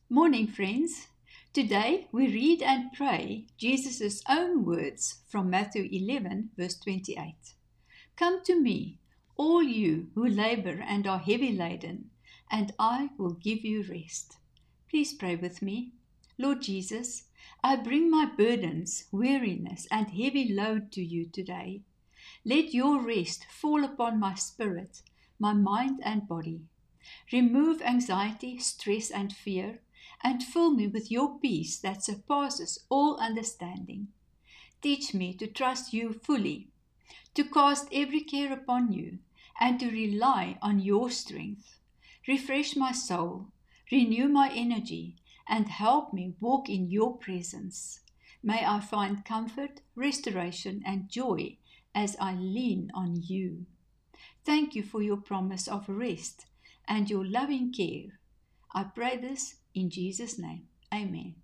Morning, friends. Today we read and pray Jesus' own words from Matthew 11, verse 28. Come to me, all you who labor and are heavy laden, and I will give you rest. Please pray with me. Lord Jesus, I bring my burdens, weariness, and heavy load to you today. Let your rest fall upon my spirit, my mind, and body. Remove anxiety, stress, and fear, and fill me with your peace that surpasses all understanding. Teach me to trust you fully, to cast every care upon you, and to rely on your strength. Refresh my soul, renew my energy, and help me walk in your presence. May I find comfort, restoration, and joy as I lean on you. Thank you for your promise of rest and your loving care. I pray this in Jesus' name. Amen.